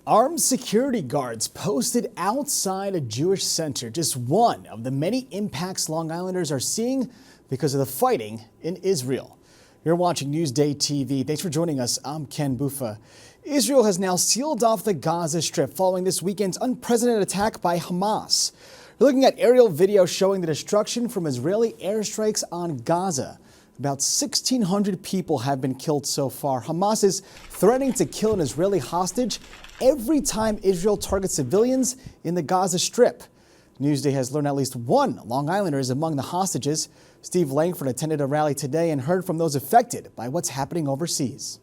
Armed security guards posted outside a Jewish center, just one of the many impacts Long Islanders are seeing because of the fighting in Israel. You're watching Newsday TV. Thanks for joining us. I'm Ken Bufa. Israel has now sealed off the Gaza Strip following this weekend's unprecedented attack by Hamas. We're looking at aerial video showing the destruction from Israeli airstrikes on Gaza. About 1,600 people have been killed so far. Hamas is threatening to kill an Israeli hostage every time Israel targets civilians in the Gaza Strip. Newsday has learned at least one Long Islander is among the hostages. Steve Langford attended a rally today and heard from those affected by what's happening overseas.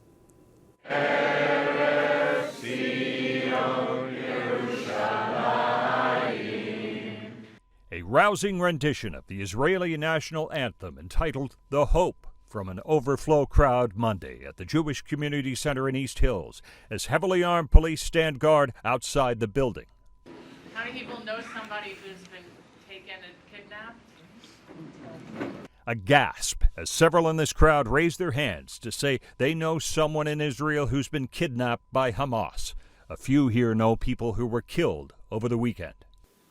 A rousing rendition of the Israeli national anthem entitled The Hope from an overflow crowd Monday at the Jewish Community Center in East Hills as heavily armed police stand guard outside the building. How many people know somebody who's been taken and kidnapped? A gasp as several in this crowd raise their hands to say they know someone in Israel who's been kidnapped by Hamas. A few here know people who were killed over the weekend.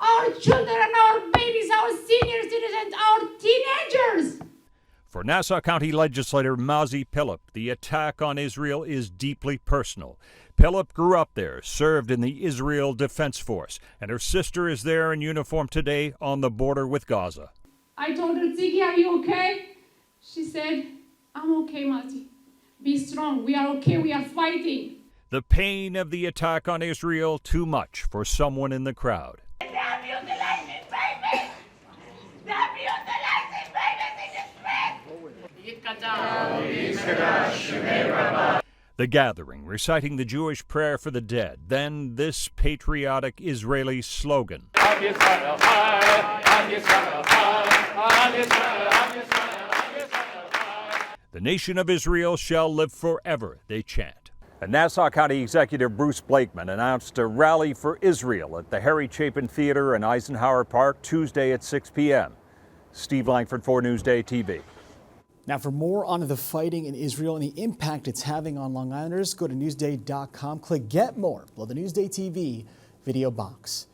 Our children, our babies, our senior citizens, our teenagers. For Nassau County legislator Mazi Pilip, the attack on Israel is deeply personal. Pilip grew up there, served in the Israel Defense Force, and her sister is there in uniform today on the border with Gaza. I told her, Ziggy, are you okay? She said, I'm okay, Mazi. Be strong. We are okay. We are fighting. The pain of the attack on Israel too much for someone in the crowd. The gathering reciting the Jewish prayer for the dead, then this patriotic Israeli slogan. The nation of Israel shall live forever, they chant. And Nassau County Executive Bruce Blakeman announced a rally for Israel at the Harry Chapin Theater in Eisenhower Park Tuesday at 6 p.m. Steve Langford for Newsday TV. Now, for more on the fighting in Israel and the impact it's having on Long Islanders, go to Newsday.com, click Get More below the Newsday TV video box.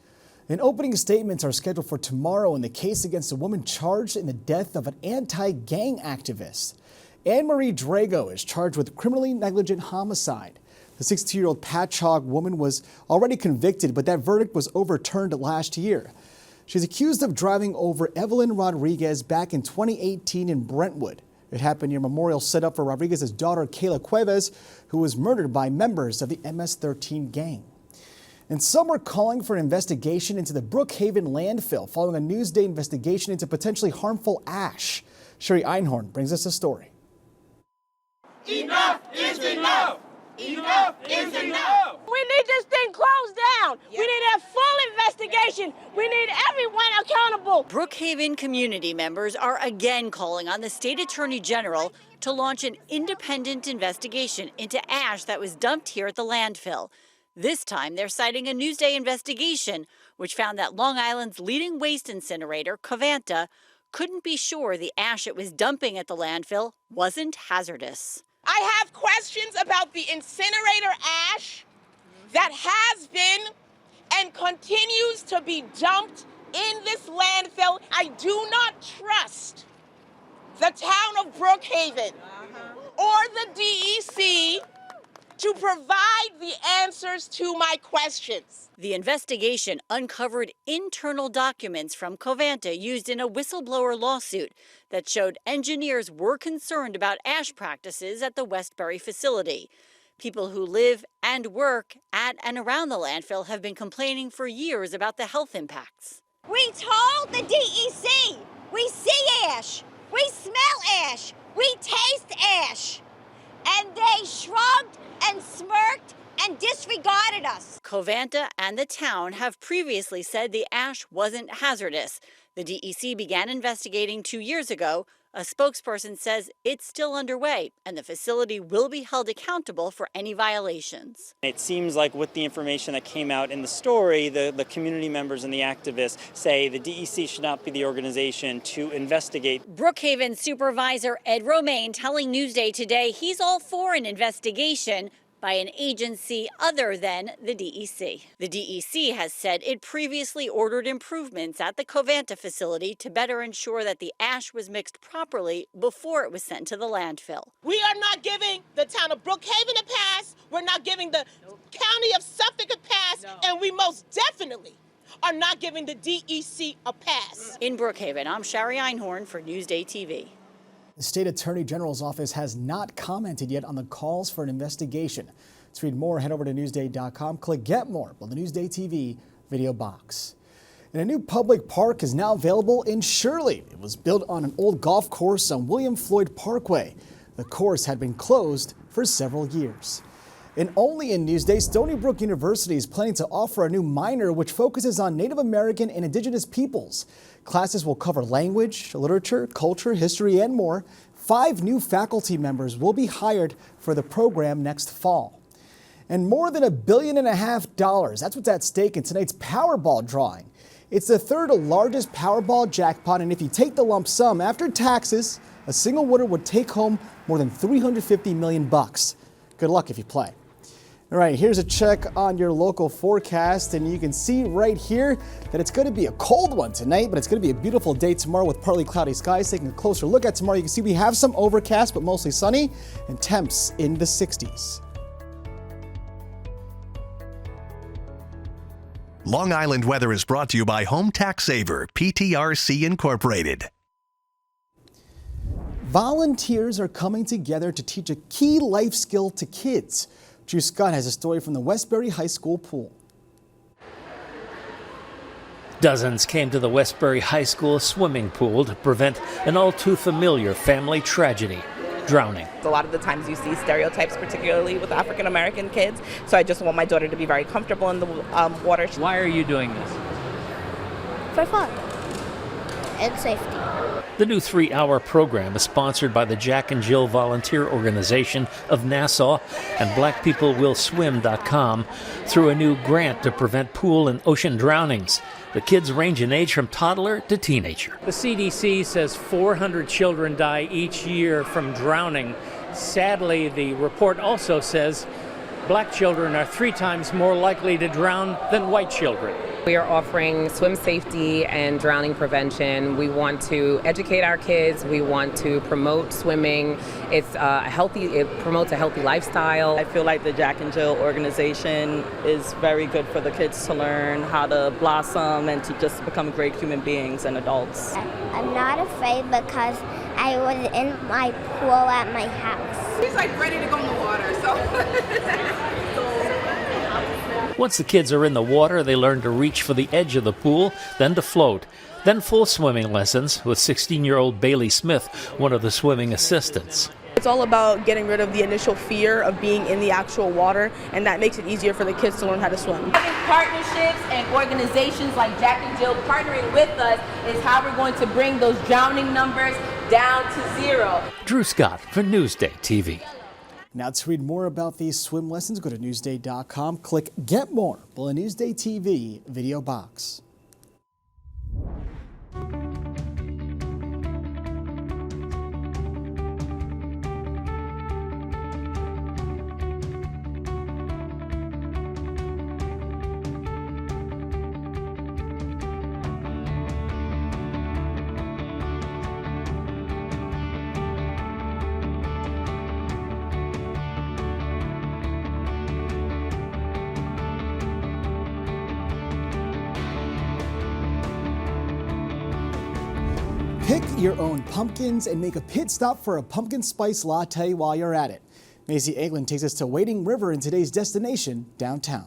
And opening statements are scheduled for tomorrow in the case against a woman charged in the death of an anti-gang activist. Israel Drago is charged with criminally negligent homicide. The 62-year-old Patchogue woman was already convicted, but that verdict was overturned last year. She's accused of driving over Evelyn Rodriguez back in 2018 in Brentwood. It happened near a memorial set up for Rodriguez's daughter, Kayla Cuevas, who was murdered by members of the MS-13 gang. And some are calling for an investigation into the Brookhaven landfill following a Newsday investigation into potentially harmful ash. Sherry Einhorn brings us a story. Enough is enough! Enough is enough! We need this thing closed down. We need a full investigation. We need everyone accountable. Brookhaven community members are again calling on the state attorney general to launch an independent investigation into ash that was dumped here at the landfill. This time, they're citing a Newsday investigation, which found that Long Island's leading waste incinerator, Covanta, couldn't be sure the ash it was dumping at the landfill wasn't hazardous. I have questions about the incinerator ash that has been and continues to be dumped in this landfill. I do not trust the town of Brookhaven or the DEC to provide the answers to my questions. The investigation uncovered internal documents from Covanta used in a whistleblower lawsuit that showed engineers were concerned about ash practices at the Westbury facility. People who live and work at and around the landfill have been complaining for years about the health impacts. We told the DEC, we see ash, we smell ash, we taste ash, and they shrugged and smirked and disregarded us. Covanta and the town have previously said the ash wasn't hazardous. The DEC began investigating 2 years ago. A spokesperson says it's still underway and the facility will be held accountable for any violations. It seems like with the information that came out in the story, the community members and the activists say the DEC should not be the organization to investigate. Brookhaven Supervisor Ed Romaine telling Newsday today he's all for an investigation, by an agency other than the DEC. The DEC has said it previously ordered improvements at the Covanta facility to better ensure that the ash was mixed properly before it was sent to the landfill. We are not giving the town of Brookhaven a pass. We're not giving the county of Suffolk a pass. And we most definitely are not giving the DEC a pass. In Brookhaven, I'm Shari Einhorn for Newsday TV. The State Attorney General's office has not commented yet on the calls for an investigation. To read more, head over to Newsday.com. Click Get More on the Newsday TV video box. And a new public park is now available in Shirley. It was built on an old golf course on William Floyd Parkway. The course had been closed for several years. And only in Newsday, Stony Brook University is planning to offer a new minor which focuses on Native American and Indigenous peoples. Classes will cover language, literature, culture, history, and more. 5 new faculty members will be hired for the program next fall. And more than $1.5 billion, that's what's at stake in tonight's Powerball drawing. It's the 3rd largest Powerball jackpot, and if you take the lump sum after taxes, a single winner would take home more than $350 million. Good luck if you play. All right, here's a check on your local forecast, and you can see right here that it's going to be a cold one tonight, but it's going to be a beautiful day tomorrow with partly cloudy skies. Taking a closer look at tomorrow, you can see we have some overcast, but mostly sunny, and temps in the 60s. Long Island weather is brought to you by Home Tax Saver, PTRC Incorporated. Volunteers are coming together to teach a key life skill to kids. Drew Scott has a story from the Westbury High School pool. Dozens came to the Westbury High School swimming pool to prevent an all too familiar family tragedy, drowning. A lot of the times you see stereotypes, particularly with African American kids. So I just want my daughter to be very comfortable in the water. Why are you doing this? For fun and safety. The new 3-hour program is sponsored by the Jack and Jill Volunteer Organization of Nassau and BlackPeopleWillSwim.com through a new grant to prevent pool and ocean drownings. The kids range in age from toddler to teenager. The CDC says 400 children die each year from drowning. Sadly, the report also says black children are 3 times more likely to drown than white children. We are offering swim safety and drowning prevention. We want to educate our kids. We want to promote swimming. It promotes a healthy lifestyle. I feel like the Jack and Jill organization is very good for the kids to learn how to blossom and to just become great human beings and adults. I'm not afraid because I was in my pool at my house. He's like ready to go in the water, so. Once the kids are in the water, they learn to reach for the edge of the pool, then to float. Then full swimming lessons with 16-year-old Bailey Smith, one of the swimming assistants. It's all about getting rid of the initial fear of being in the actual water, and that makes it easier for the kids to learn how to swim. Having partnerships and organizations like Jack and Jill partnering with us is how we're going to bring those drowning numbers down to 0. Drew Scott for Newsday TV. Now to read more about these swim lessons, go to Newsday.com. Click Get More below the Newsday TV video box. Pick your own pumpkins and make a pit stop for a pumpkin spice latte while you're at it. Maisie Eglin takes us to Wading River in today's destination, downtown.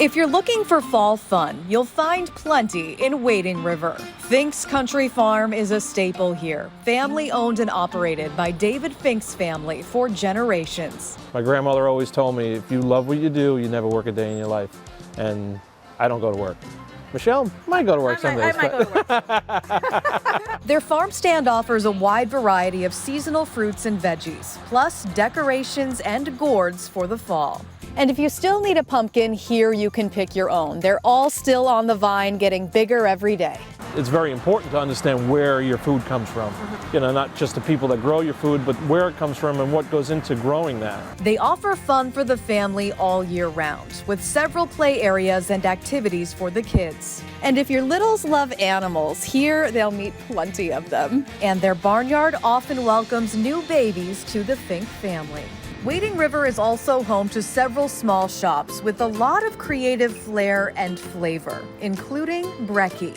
If you're looking for fall fun, you'll find plenty in Wading River. Fink's Country Farm is a staple here. Family owned and operated by David Fink's family for generations. My grandmother always told me, if you love what you do, you never work a day in your life. And I don't go to work. Michelle might go to work some days. Their farm stand offers a wide variety of seasonal fruits and veggies, plus decorations and gourds for the fall. And if you still need a pumpkin, here you can pick your own. They're all still on the vine, getting bigger every day. It's very important to understand where your food comes from. You know, not just the people that grow your food, but where it comes from and what goes into growing that. They offer fun for the family all year round, with several play areas and activities for the kids. And if your littles love animals, here they'll meet plenty of them. And their barnyard often welcomes new babies to the Fink family. Wading River is also home to several small shops with a lot of creative flair and flavor, including brekkie.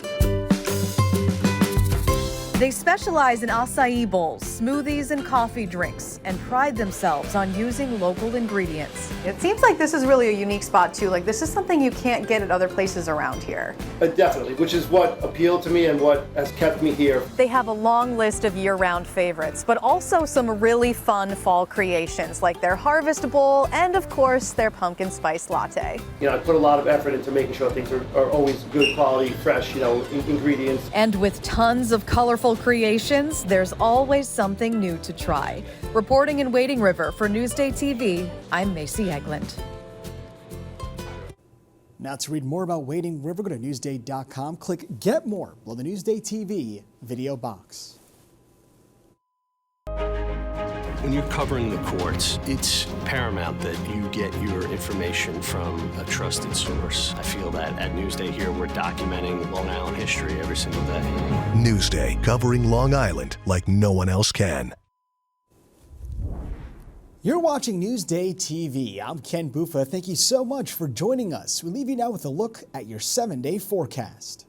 They specialize in acai bowls, smoothies, and coffee drinks, and pride themselves on using local ingredients. It seems like this is really a unique spot too. Like, this is something you can't get at other places around here. Definitely, which is what appealed to me and what has kept me here. They have a long list of year-round favorites, but also some really fun fall creations, like their Harvest Bowl and, of course, their pumpkin spice latte. You know, I put a lot of effort into making sure things are always good quality, fresh, you know, ingredients. And with tons of colorful creations, there's always something new to try. Reporting in Wading River for Newsday TV, I'm Macy Egland. Now to read more about Wading River, go to Newsday.com. Click Get More below the Newsday TV video box. When you're covering the courts, it's paramount that you get your information from a trusted source. I feel that at Newsday here, we're documenting Long Island history every single day. Newsday, covering Long Island like no one else can. You're watching Newsday TV. I'm Ken Bufa. Thank you so much for joining us. We leave you now with a look at your 7-day forecast.